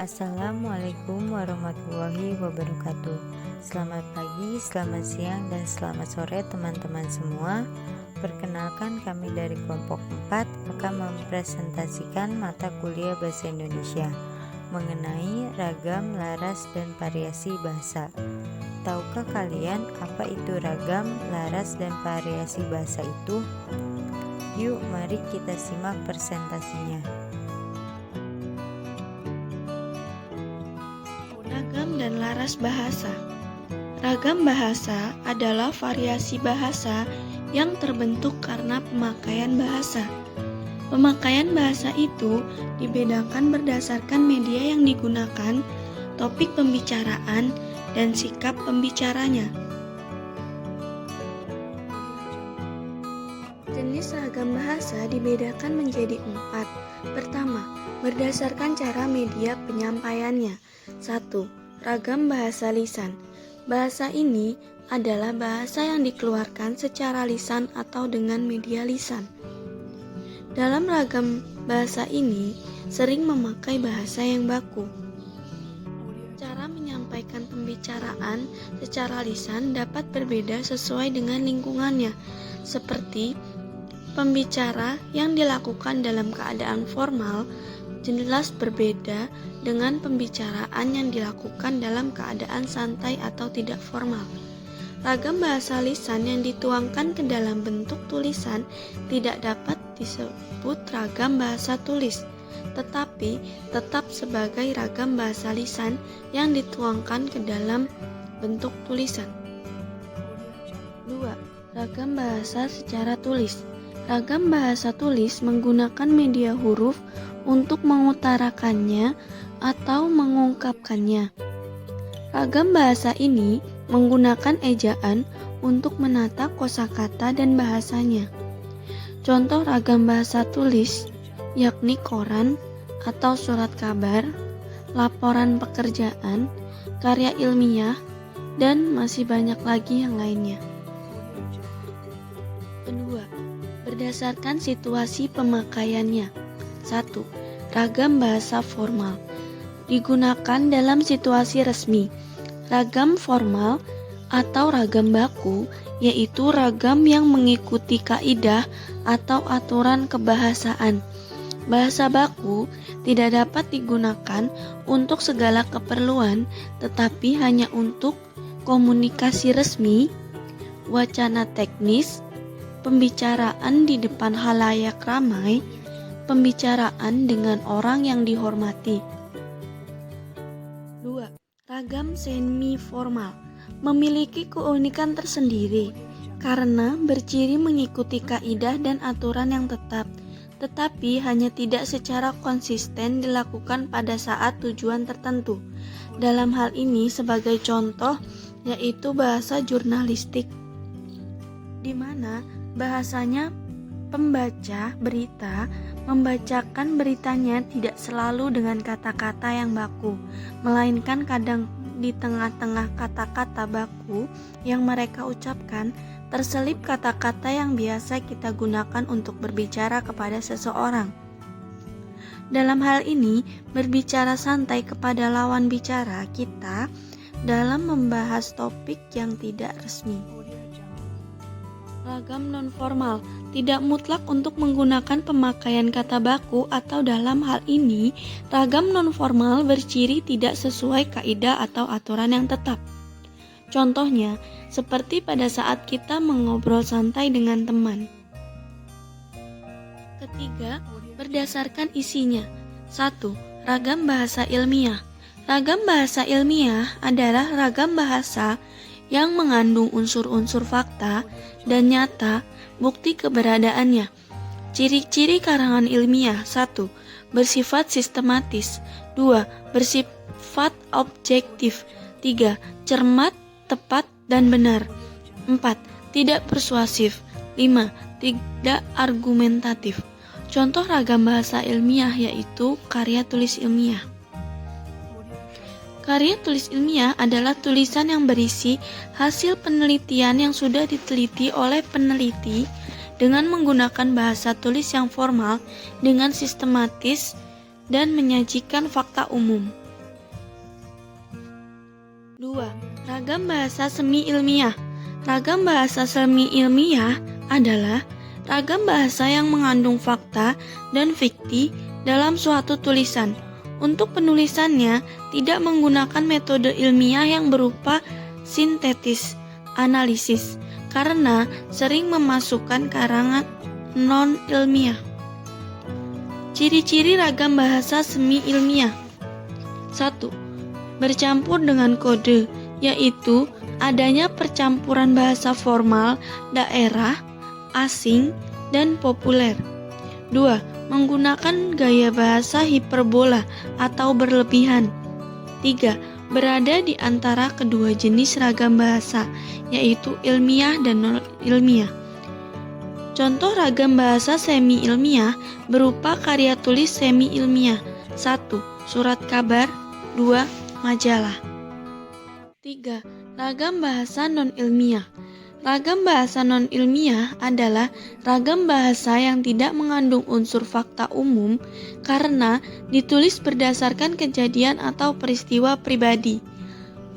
Assalamualaikum warahmatullahi wabarakatuh. Selamat pagi, selamat siang, dan selamat sore teman-teman semua. Perkenalkan, kami dari kelompok 4 akan mempresentasikan mata kuliah Bahasa Indonesia mengenai ragam, laras, dan variasi bahasa. Tahukah kalian apa itu ragam, laras, dan variasi bahasa itu? Yuk, mari kita simak presentasinya. Ragam dan laras bahasa. Ragam bahasa adalah variasi bahasa yang terbentuk karena pemakaian bahasa. Pemakaian bahasa itu dibedakan berdasarkan media yang digunakan, topik pembicaraan, dan sikap pembicaranya. Jenis ragam bahasa dibedakan menjadi 4. Pertama, berdasarkan cara media penyampaiannya. 1. Ragam bahasa lisan. Bahasa ini adalah bahasa yang dikeluarkan secara lisan atau dengan media lisan. Dalam ragam bahasa ini sering memakai bahasa yang baku. Cara menyampaikan pembicaraan secara lisan dapat berbeda sesuai dengan lingkungannya, seperti pembicara yang dilakukan dalam keadaan formal jelas berbeda dengan pembicaraan yang dilakukan dalam keadaan santai atau tidak formal. Ragam bahasa lisan yang dituangkan ke dalam bentuk tulisan tidak dapat disebut ragam bahasa tulis, tetapi tetap sebagai ragam bahasa lisan yang dituangkan ke dalam bentuk tulisan. 2. Ragam bahasa secara tulis. Ragam bahasa tulis menggunakan media huruf untuk mengutarakannya atau mengungkapkannya. Ragam bahasa ini menggunakan ejaan untuk menata kosakata dan bahasanya. Contoh ragam bahasa tulis yakni koran atau surat kabar, laporan pekerjaan, karya ilmiah, dan masih banyak lagi yang lainnya. Kedua, berdasarkan situasi pemakaiannya. 1. Ragam bahasa formal digunakan dalam situasi resmi. Ragam formal atau ragam baku yaitu ragam yang mengikuti kaidah atau aturan kebahasaan. Bahasa baku tidak dapat digunakan untuk segala keperluan, tetapi hanya untuk komunikasi resmi, wacana teknis, pembicaraan di depan halayak ramai, pembicaraan dengan orang yang dihormati. 2. Ragam semi-formal memiliki keunikan tersendiri karena berciri mengikuti kaidah dan aturan yang tetap, tetapi hanya tidak secara konsisten dilakukan pada saat tujuan tertentu. Dalam hal ini sebagai contoh yaitu bahasa jurnalistik, di mana bahasanya pembaca berita membacakan beritanya tidak selalu dengan kata-kata yang baku, melainkan kadang di tengah-tengah kata-kata baku yang mereka ucapkan terselip kata-kata yang biasa kita gunakan untuk berbicara kepada seseorang. Dalam hal ini, berbicara santai kepada lawan bicara kita dalam membahas topik yang tidak resmi. Ragam non-formal tidak mutlak untuk menggunakan pemakaian kata baku atau dalam hal ini, ragam non-formal berciri tidak sesuai kaidah atau aturan yang tetap. Contohnya, seperti pada saat kita mengobrol santai dengan teman. Ketiga, berdasarkan isinya. 1. Ragam bahasa ilmiah. Ragam bahasa ilmiah adalah ragam bahasa yang mengandung unsur-unsur fakta dan nyata bukti keberadaannya. Ciri-ciri karangan ilmiah. 1. Bersifat sistematis. 2. Bersifat objektif. 3. Cermat, tepat, dan benar. 4. Tidak persuasif. 5. Tidak argumentatif. Contoh ragam bahasa ilmiah yaitu karya tulis ilmiah. Karya tulis ilmiah adalah tulisan yang berisi hasil penelitian yang sudah diteliti oleh peneliti dengan menggunakan bahasa tulis yang formal dengan sistematis dan menyajikan fakta umum. 2. Ragam bahasa semi ilmiah. Ragam bahasa semi ilmiah adalah ragam bahasa yang mengandung fakta dan fikti dalam suatu tulisan. Untuk penulisannya tidak menggunakan metode ilmiah yang berupa sintetis, analisis, karena sering memasukkan karangan non-ilmiah. Ciri-ciri ragam bahasa semi ilmiah. 1. Bercampur dengan kode, yaitu adanya percampuran bahasa formal, daerah, asing, dan populer. 2. Menggunakan gaya bahasa hiperbola atau berlebihan. 3. Berada di antara kedua jenis ragam bahasa, yaitu ilmiah dan non-ilmiah. Contoh ragam bahasa semi-ilmiah berupa karya tulis semi-ilmiah. 1. Surat kabar. 2. Majalah. 3. Ragam bahasa non-ilmiah. Ragam bahasa non-ilmiah adalah ragam bahasa yang tidak mengandung unsur fakta umum karena ditulis berdasarkan kejadian atau peristiwa pribadi.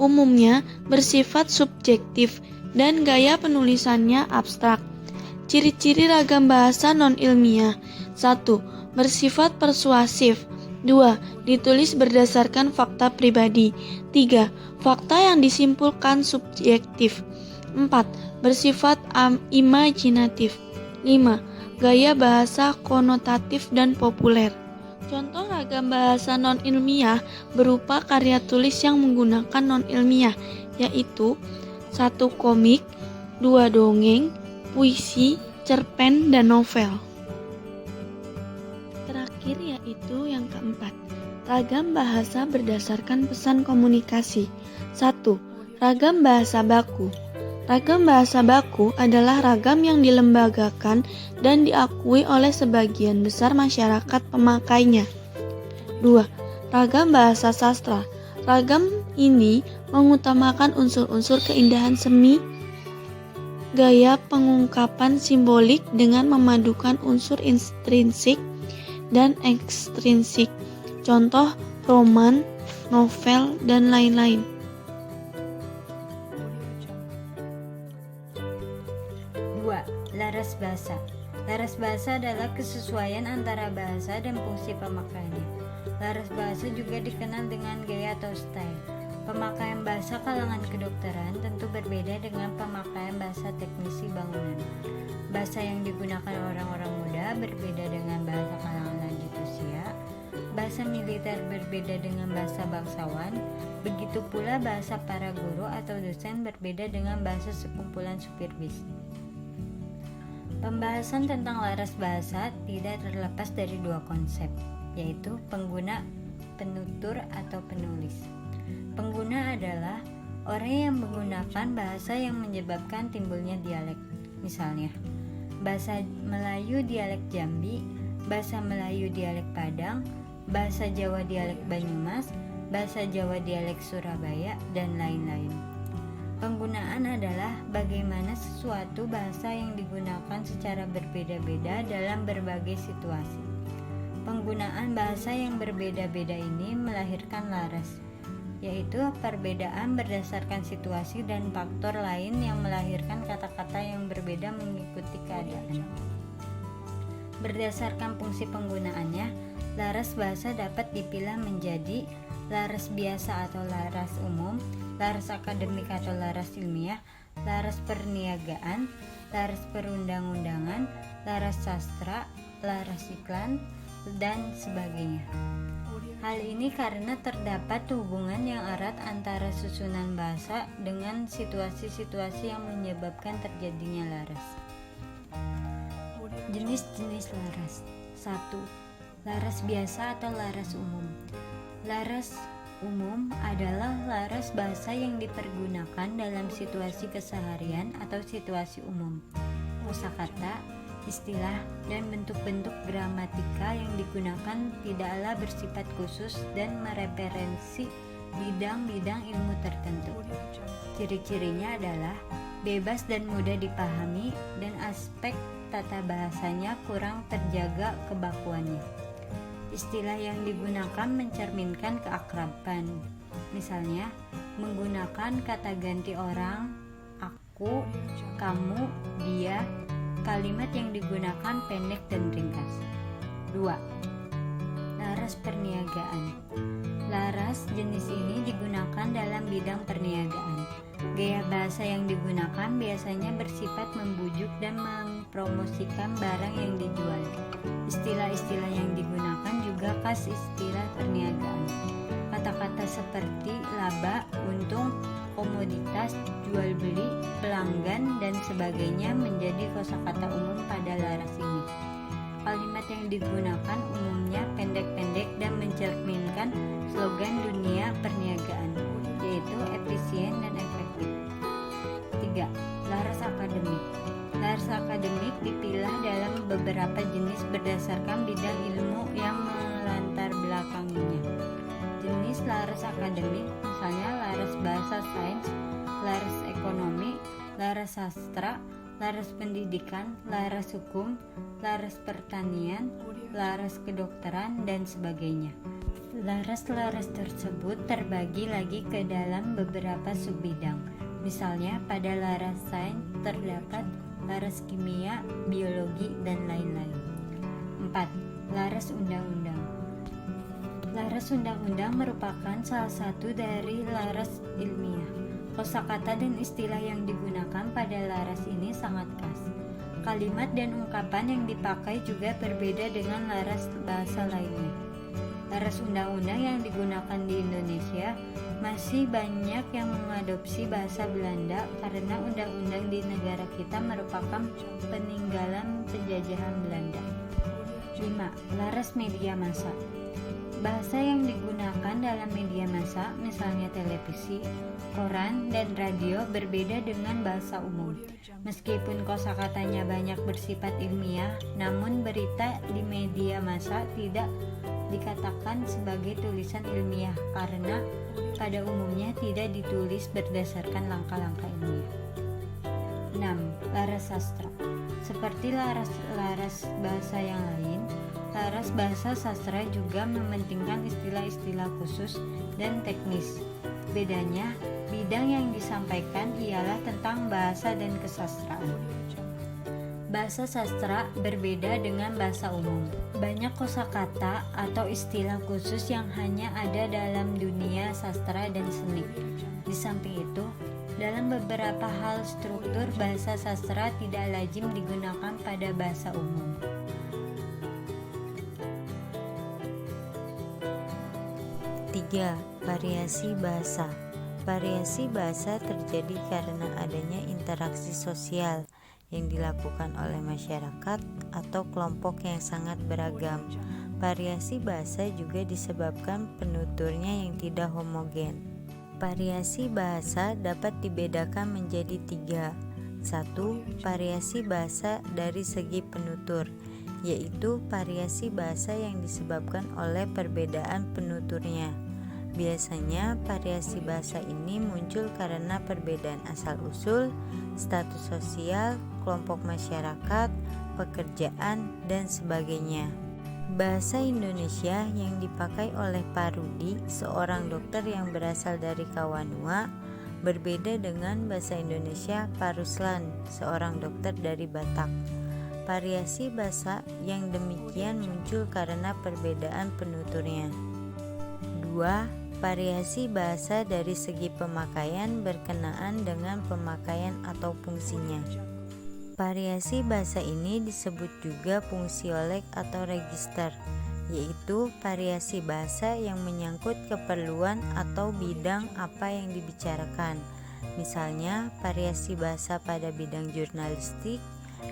Umumnya bersifat subjektif dan gaya penulisannya abstrak. Ciri-ciri ragam bahasa non-ilmiah. 1. Bersifat persuasif. 2. Ditulis berdasarkan fakta pribadi. 3. Fakta yang disimpulkan subjektif. 4. Bersifat imajinatif. 5. Gaya bahasa konotatif dan populer. Contoh ragam bahasa non-ilmiah berupa karya tulis yang menggunakan non-ilmiah, yaitu 1. Komik, 2. Dongeng, puisi, cerpen, dan novel. Terakhir yaitu yang keempat, ragam bahasa berdasarkan pesan komunikasi. 1. Ragam bahasa baku. Ragam bahasa baku adalah ragam yang dilembagakan dan diakui oleh sebagian besar masyarakat pemakainya. 2. Ragam bahasa sastra. Ragam ini mengutamakan unsur-unsur keindahan semi, gaya pengungkapan simbolik dengan memadukan unsur intrinsik dan ekstrinsik, contoh roman, novel, dan lain-lain. 2. Laras bahasa. Laras bahasa adalah kesesuaian antara bahasa dan fungsi pemakaiannya. Laras bahasa juga dikenal dengan gaya atau style. Pemakaian bahasa kalangan kedokteran tentu berbeda dengan pemakaian bahasa teknisi bangunan. Bahasa yang digunakan orang-orang muda berbeda dengan bahasa kalangan lanjut usia. Bahasa militer berbeda dengan bahasa bangsawan. Begitu pula bahasa para guru atau dosen berbeda dengan bahasa sekumpulan supir bis. Pembahasan tentang laras bahasa tidak terlepas dari dua konsep, yaitu pengguna, penutur, atau penulis. Pengguna adalah orang yang menggunakan bahasa yang menyebabkan timbulnya dialek. Misalnya, bahasa Melayu dialek Jambi, bahasa Melayu dialek Padang, bahasa Jawa dialek Banyumas, bahasa Jawa dialek Surabaya, dan lain-lain. Penggunaan adalah bagaimana sesuatu bahasa yang digunakan secara berbeda-beda dalam berbagai situasi. Penggunaan bahasa yang berbeda-beda ini melahirkan laras, yaitu perbedaan berdasarkan situasi dan faktor lain yang melahirkan kata-kata yang berbeda mengikuti keadaan. Berdasarkan fungsi penggunaannya, laras bahasa dapat dipilah menjadi laras biasa atau laras umum, laras akademik atau laras ilmiah, laras perniagaan, laras perundang-undangan, laras sastra, laras iklan, dan sebagainya. Hal ini karena terdapat hubungan yang erat antara susunan bahasa dengan situasi-situasi yang menyebabkan terjadinya laras. Jenis-jenis laras. 1. Laras biasa atau laras umum. Laras umum adalah laras bahasa yang dipergunakan dalam situasi keseharian atau situasi umum. Kosakata, istilah, dan bentuk-bentuk gramatika yang digunakan tidaklah bersifat khusus dan mereferensi bidang-bidang ilmu tertentu. Ciri-cirinya adalah bebas dan mudah dipahami, dan aspek tata bahasanya kurang terjaga kebakuannya. Istilah yang digunakan mencerminkan keakraban, Misalnya, menggunakan kata ganti orang, aku, kamu, dia. Kalimat yang digunakan pendek dan ringkas. 2. Laras perniagaan. Laras jenis ini digunakan dalam bidang perniagaan. Gaya bahasa yang digunakan biasanya bersifat membujuk dan mempromosikan barang yang dijual. Istilah-istilah yang digunakan juga khas istilah perniagaan. Kata-kata seperti laba, untung, komoditas, jual beli, pelanggan, dan sebagainya menjadi kosakata umum pada laras ini. Kalimat yang digunakan umumnya pendek-pendek dan mencerminkan slogan dunia perniagaan, yaitu efisien dan efektif. 3. Laras akademik. Laras akademik dipilah dalam beberapa jenis berdasarkan bidang ilmu yang melatar belakanginya. Jenis laras akademik misalnya laras bahasa sains, laras ekonomi, laras sastra, laras pendidikan, laras hukum, laras pertanian, laras kedokteran, dan sebagainya. Laras-laras tersebut terbagi lagi ke dalam beberapa subbidang. Misalnya pada laras sains terdapat laras kimia, biologi, dan lain-lain. 4. Laras undang-undang. Laras undang-undang merupakan salah satu dari laras ilmiah. Kosakata dan istilah yang digunakan pada laras ini sangat khas. Kalimat dan ungkapan yang dipakai juga berbeda dengan laras bahasa lainnya. Laras undang-undang yang digunakan di Indonesia masih banyak yang mengadopsi bahasa Belanda karena undang-undang di negara kita merupakan peninggalan penjajahan Belanda. 5. Laras media massa. Bahasa yang digunakan dalam media massa, misalnya televisi, koran, dan radio, berbeda dengan bahasa umum. Meskipun kosakatanya banyak bersifat ilmiah, namun berita di media massa tidak dikatakan sebagai tulisan ilmiah karena pada umumnya tidak ditulis berdasarkan langkah-langkah ilmiah. 6. Laras sastra. Seperti laras bahasa yang lain, laras bahasa sastra juga mementingkan istilah-istilah khusus dan teknis. Bedanya, bidang yang disampaikan ialah tentang bahasa dan kesastraan. Bahasa sastra berbeda dengan bahasa umum. Banyak kosakata atau istilah khusus yang hanya ada dalam dunia sastra dan seni. Di samping itu, dalam beberapa hal struktur bahasa sastra tidak lazim digunakan pada bahasa umum. 3. Variasi bahasa. Variasi bahasa terjadi karena adanya interaksi sosial yang dilakukan oleh masyarakat atau kelompok yang sangat beragam. Variasi bahasa juga disebabkan penuturnya yang tidak homogen. Variasi bahasa dapat dibedakan menjadi 3. 1. Variasi bahasa dari segi penutur, yaitu variasi bahasa yang disebabkan oleh perbedaan penuturnya. Biasanya variasi bahasa ini muncul karena perbedaan asal-usul, status sosial, kelompok masyarakat, pekerjaan, dan sebagainya. Bahasa Indonesia yang dipakai oleh Pak Rudi, seorang dokter yang berasal dari Kawanua, berbeda dengan bahasa Indonesia Pak Ruslan, seorang dokter dari Batak. Variasi bahasa yang demikian muncul karena perbedaan penuturnya. 2. Variasi bahasa dari segi pemakaian berkenaan dengan pemakaian atau fungsinya. Variasi bahasa ini disebut juga fungsiolek atau register, yaitu variasi bahasa yang menyangkut keperluan atau bidang apa yang dibicarakan. Misalnya, variasi bahasa pada bidang jurnalistik,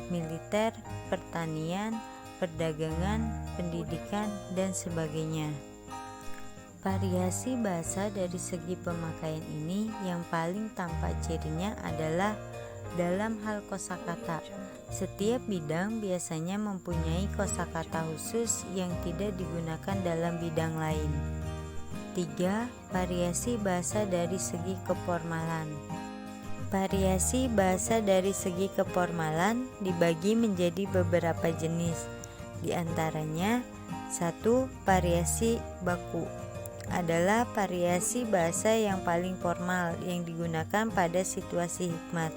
militer, pertanian, perdagangan, pendidikan, dan sebagainya. Variasi bahasa dari segi pemakaian ini yang paling tampak cirinya adalah dalam hal kosakata. Setiap bidang biasanya mempunyai kosakata khusus yang tidak digunakan dalam bidang lain. 3. Variasi bahasa dari segi keformalan. Variasi bahasa dari segi keformalan dibagi menjadi beberapa jenis. Di antaranya, 1. Variasi baku. adalah variasi bahasa yang paling formal yang digunakan pada situasi hikmat,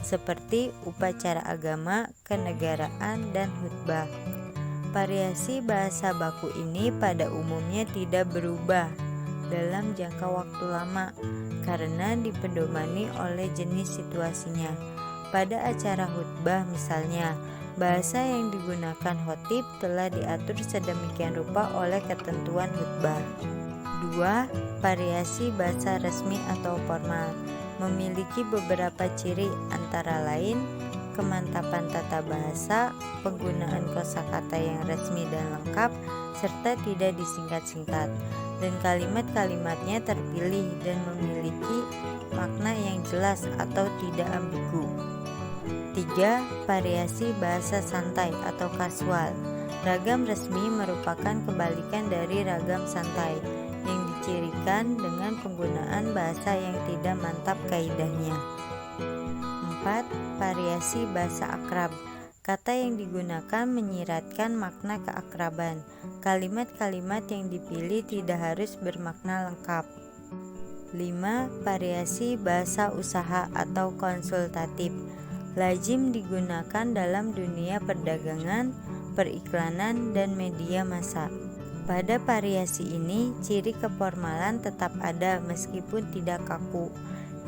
seperti upacara agama, kenegaraan, dan khutbah. Variasi bahasa baku ini pada umumnya tidak berubah dalam jangka waktu lama karena dipedomani oleh jenis situasinya. Pada acara khutbah misalnya, bahasa yang digunakan khotib telah diatur sedemikian rupa oleh ketentuan khutbah. 2. Variasi bahasa resmi atau formal memiliki beberapa ciri antara lain kemantapan tata bahasa, penggunaan kosakata yang resmi dan lengkap, serta tidak disingkat-singkat, dan kalimat-kalimatnya terpilih dan memiliki makna yang jelas atau tidak ambigu. 3. Variasi bahasa santai atau kasual. Ragam resmi merupakan kebalikan dari ragam santai yang dicirikan dengan penggunaan bahasa yang tidak mantap kaidahnya. 4. Variasi bahasa akrab. Kata yang digunakan menyiratkan makna keakraban. Kalimat-kalimat yang dipilih tidak harus bermakna lengkap. 5. Variasi bahasa usaha atau konsultatif. Lazim digunakan dalam dunia perdagangan, periklanan, dan media massa. Pada variasi ini, ciri keformalan tetap ada meskipun tidak kaku.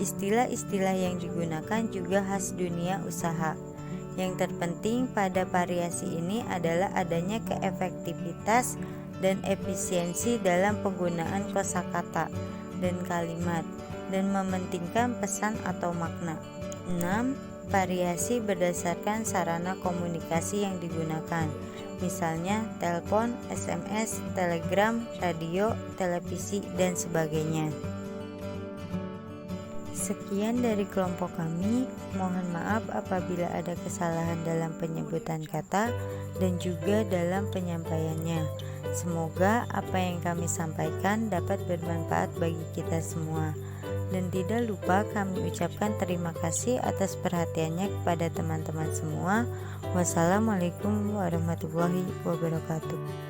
Istilah-istilah yang digunakan juga khas dunia usaha. Yang terpenting pada variasi ini adalah adanya keefektivitas dan efisiensi dalam penggunaan kosakata dan kalimat, dan mementingkan pesan atau makna. 6. Variasi berdasarkan sarana komunikasi yang digunakan, misalnya telepon, SMS, telegram, radio, televisi, dan sebagainya. Sekian dari kelompok kami. Mohon maaf apabila ada kesalahan dalam penyebutan kata dan juga dalam penyampaiannya. Semoga apa yang kami sampaikan dapat bermanfaat bagi kita semua. Dan tidak lupa kami ucapkan terima kasih atas perhatiannya kepada teman-teman semua. Wassalamualaikum warahmatullahi wabarakatuh.